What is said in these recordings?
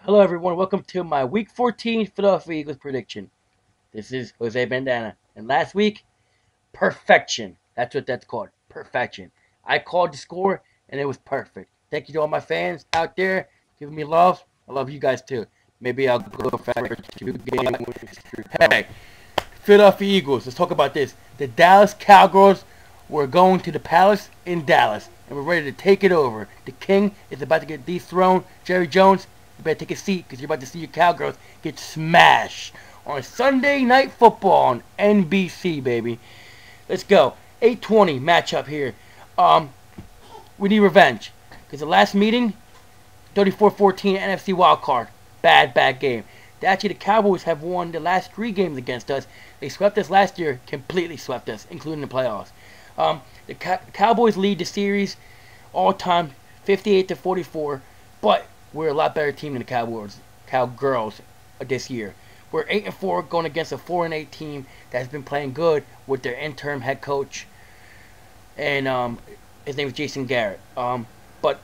Hello, everyone. Welcome to my Week 14 Philadelphia Eagles prediction. This is Jose Bandana. And last week, perfection. That's what that's called. Perfection. I called the score, and it was perfect. Thank you to all my fans out there giving me love. I love you guys too. Maybe I'll go for two games. Hey, Philadelphia Eagles. Let's talk about this. The Dallas Cowgirls were going to the Palace in Dallas, and we're ready to take it over. The King is about to get dethroned. Jerry Jones, you better take a seat because you're about to see your Cowgirls get smashed on Sunday Night Football on NBC, baby. Let's go. 8:20 matchup here. We need revenge because the last meeting, 34-14 NFC wildcard. Bad game. Actually, the Cowboys have won the last 3 games against us. They swept us last year, completely swept us, including the playoffs. The Cowboys lead the series all time 58-44, but we're a lot better team than the Cowgirls this year. We're 8-4 going against a 4-8 team that's been playing good with their interim head coach, and his name is Jason Garrett. But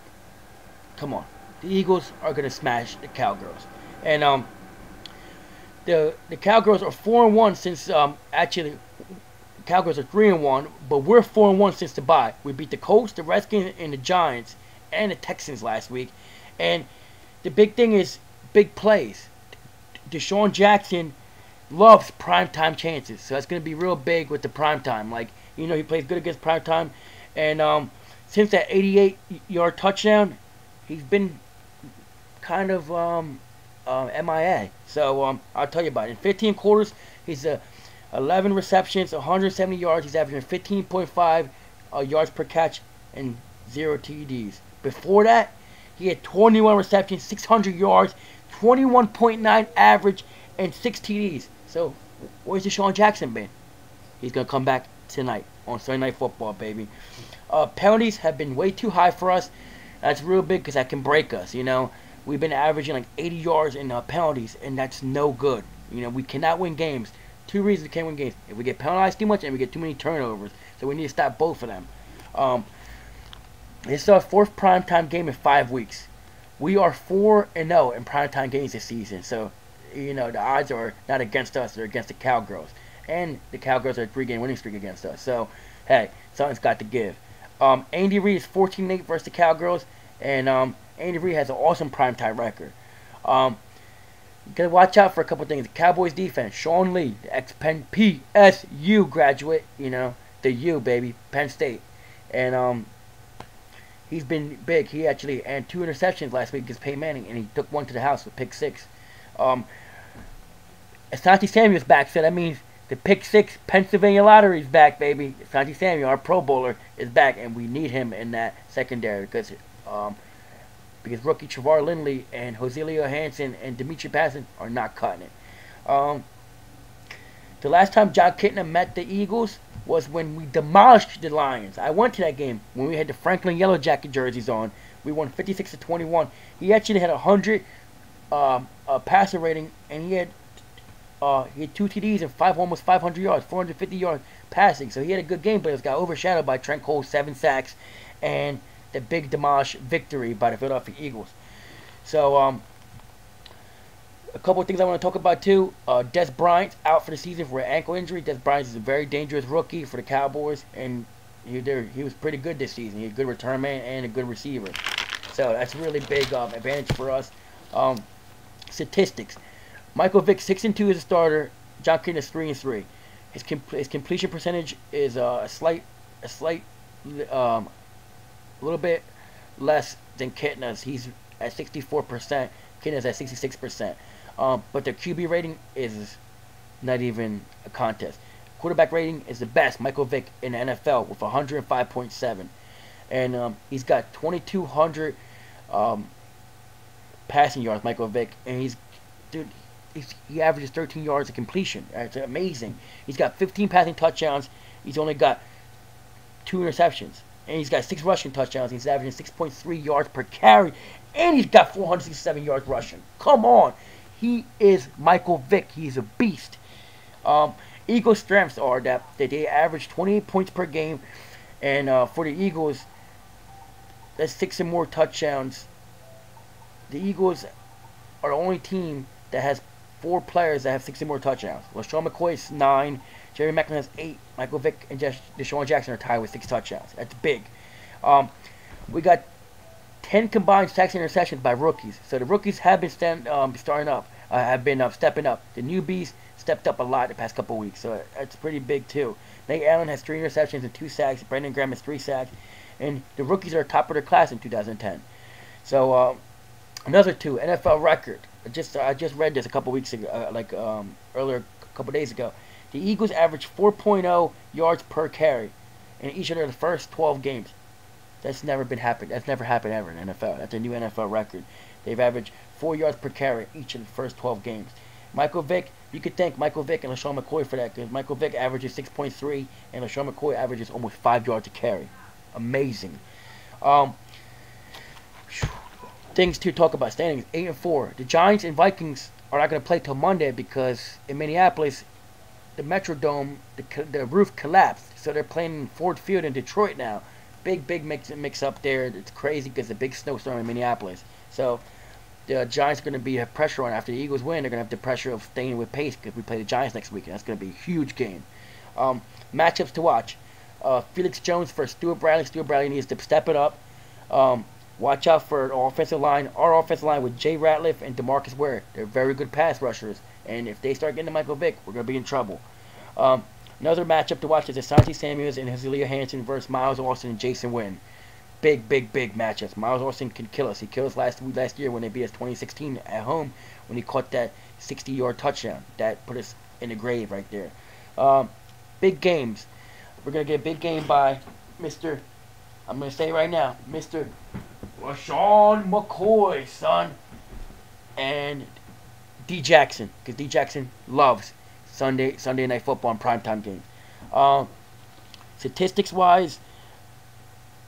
come on, the Eagles are gonna smash the Cowgirls, and the Cowgirls are 4-1 since actually. Cowgirls are 3-1, but we're 4-1 since the bye. We beat the Colts, the Redskins, and the Giants, and the Texans last week. And the big thing is big plays. Deshaun Jackson loves primetime chances, so that's going to be real big with the primetime. Like, he plays good against primetime, and since that 88-yard touchdown, he's been kind of MIA. So I'll tell you about it. In 15 quarters, he's 11 receptions, 170 yards. He's averaging 15.5 yards per catch and 0 TDs. Before that, he had 21 receptions, 600 yards, 21.9 average, and 6 TDs. So, where's Deshaun Jackson been? He's going to come back tonight on Sunday Night Football, baby. Penalties have been way too high for us. That's real big because that can break us, We've been averaging like 80 yards in penalties, and that's no good. We cannot win games. 2 reasons we can't win games. If we get penalized too much and we get too many turnovers. So we need to stop both of them. This is our 4th primetime game in 5 weeks. We are 4-0 in primetime games this season. So, the odds are not against us. They're against the Cowgirls. And the Cowgirls are a 3-game winning streak against us. So, hey, something's got to give. Andy Reid is 14-8 versus the Cowgirls. And Andy Reid has an awesome primetime record. You gotta watch out for a couple things. The Cowboys defense, Sean Lee, the ex-Penn PSU graduate, the U, baby, Penn State. And he's been big. He actually had 2 interceptions last week against Peyton Manning, and he took one to the house with pick 6. Asante Samuel's back, so that means the pick 6 Pennsylvania lottery is back, baby. Asante Samuel, our Pro Bowler, is back, and we need him in that secondary because rookie Travar Lindley and Joselio Hansen and Dimitri Passon are not cutting it. The last time John Kitna met the Eagles was when we demolished the Lions. I went to that game when we had the Franklin Yellow Jacket jerseys on. We won 56-21. He actually had 100 passer rating, and he had 2 TDs and almost 500 yards, 450 yards passing. So he had a good game, but it got overshadowed by Trent Cole's 7 sacks and the big demolish victory by the Philadelphia Eagles. So, a couple of things I want to talk about too. Des Bryant's out for the season for an ankle injury. Des Bryant is a very dangerous rookie for the Cowboys, and he was pretty good this season. He's a good return man and a good receiver. So that's a really big advantage for us. Statistics: Michael Vick 6-2 as a starter. John Kitna is 3-3. His completion percentage is a little bit less than Kitna's. He's at 64%. Kitna's at 66%. But their QB rating is not even a contest. Quarterback rating is the best. Michael Vick in the NFL with 105.7. And he's got 2,200 passing yards, Michael Vick. And he averages 13 yards of completion. That's amazing. He's got 15 passing touchdowns. He's only got 2 interceptions. And he's got 6 rushing touchdowns. He's averaging 6.3 yards per carry. And he's got 467 yards rushing. Come on. He is Michael Vick. He's a beast. Eagles' strengths are that they average 28 points per game. And for the Eagles, that's 6 and more touchdowns. The Eagles are the only team that has 4 players that have 60 more touchdowns. LaShawn McCoy is 9. Jerry Maclin has 8. Michael Vick and Deshaun Jackson are tied with 6 touchdowns. That's big. We got 10 combined sacks and interceptions by rookies. So the rookies have been stepping up. The newbies stepped up a lot the past couple weeks. So that's pretty big too. Nate Allen has 3 interceptions and 2 sacks. Brandon Graham has 3 sacks. And the rookies are top of their class in 2010. So another 2 NFL record. I just read this a couple weeks ago, earlier, a couple days ago. The Eagles averaged 4.0 yards per carry in each of their first 12 games. That's never happened ever in the NFL. That's a new NFL record. They've averaged 4 yards per carry each of the first 12 games. Michael Vick, you could thank Michael Vick and LaShawn McCoy for that, because Michael Vick averages 6.3 and LaShawn McCoy averages almost 5 yards a carry. Amazing. Things to talk about. Standings 8-4. The Giants and Vikings are not going to play till Monday because in Minneapolis, the Metrodome, the roof collapsed. So they're playing in Ford Field in Detroit now. Big mix up there. It's crazy because the big snowstorm in Minneapolis. So the Giants are going to have pressure on after the Eagles win. They're going to have the pressure of staying with pace because we play the Giants next week, and that's going to be a huge game. Matchups to watch. Felix Jones versus Stuart Bradley. Stuart Bradley needs to step it up. Watch out for the offensive line. Our offensive line with Jay Ratliff and DeMarcus Ware. They're very good pass rushers. And if they start getting to Michael Vick, we're going to be in trouble. Another matchup to watch is Asante Samuels and Hezeliah Hansen versus Miles Austin and Jason Wynn. Big matchups. Miles Austin can kill us. He killed us last year when they beat us 2016 at home when he caught that 60-yard touchdown. That put us in the grave right there. Big games. We're going to get a big game by Mr. I'm going to say it right now, Mr. LaShawn McCoy, son. And D. Jackson, because D. Jackson loves Sunday night football and primetime games. Statistics-wise,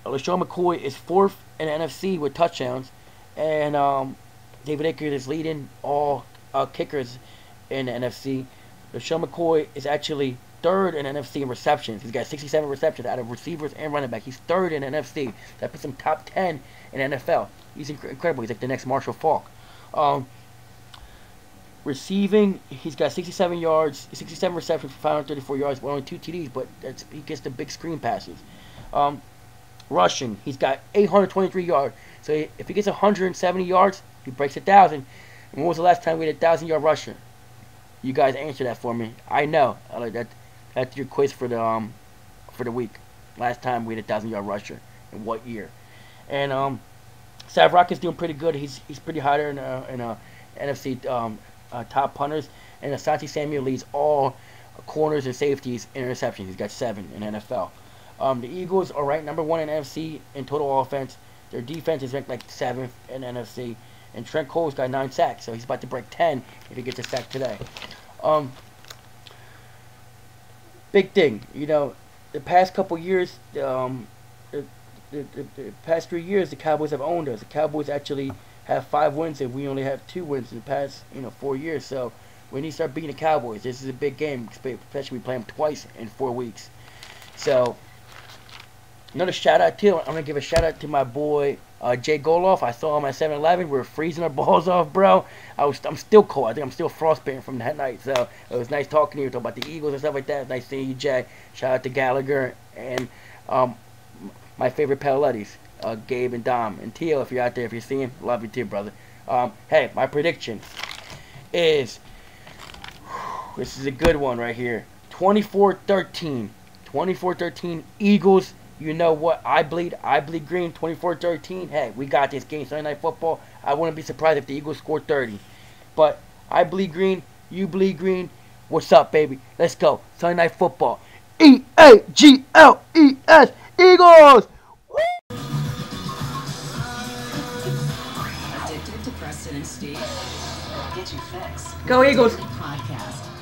LaShawn McCoy is 4th in the NFC with touchdowns, and David Akers is leading all kickers in the NFC. LaShawn McCoy is actually 3rd in the NFC in receptions. He's got 67 receptions out of receivers and running back. He's 3rd in the NFC. That puts him top 10 in the NFL. He's incredible. He's like the next Marshall Faulk. Receiving, he's got 67 yards, 67 receptions for 534 yards, but only 2 TDs, but he gets the big screen passes. Rushing, he's got 823 yards. So if he gets 170 yards, he breaks 1,000. And when was the last time we had a 1,000-yard rusher? You guys answer that for me. I know. I like that. That's your quiz for the week. Last time we had a 1,000-yard rusher in what year? And Savrock is doing pretty good. He's pretty high there in NFC top punters. And Asante Samuel leads all corners and safeties in interceptions. He's got 7 in NFL. The Eagles are ranked number 1 in NFC in total offense. Their defense is ranked like 7th in NFC. And Trent Cole's got 9 sacks, so he's about to break 10 if he gets a sack today. Big thing, the past couple years, the past 3 years, the Cowboys have owned us. The Cowboys actually have 5 wins, and we only have 2 wins in the past, 4 years. So we need to start beating the Cowboys. This is a big game, especially we play them twice in 4 weeks. So another shout out too. I'm gonna give a shout out to my boy Jay Goloff. I saw him at 7-Eleven. We were freezing our balls off, bro. I'm still cold. I think I'm still frostbitten from that night. So it was nice talking to you, talking about the Eagles and stuff like that. It's nice seeing you, Jay. Shout out to Gallagher and my favorite Paolettis, Gabe and Dom and Tio. If you're out there, if you're seeing, love you too, brother. Hey, my prediction is this is a good one right here. 24-13. 24-13 Eagles. You know what? I bleed green. 24-13. Hey, we got this game. Sunday Night Football. I wouldn't be surprised if the Eagles scored 30. But I bleed green. You bleed green. What's up, baby? Let's go. Sunday Night Football. E-A-G-L-E-S. Eagles! Addicted to Preston and Steve? Get your fix. Go Eagles! Podcast.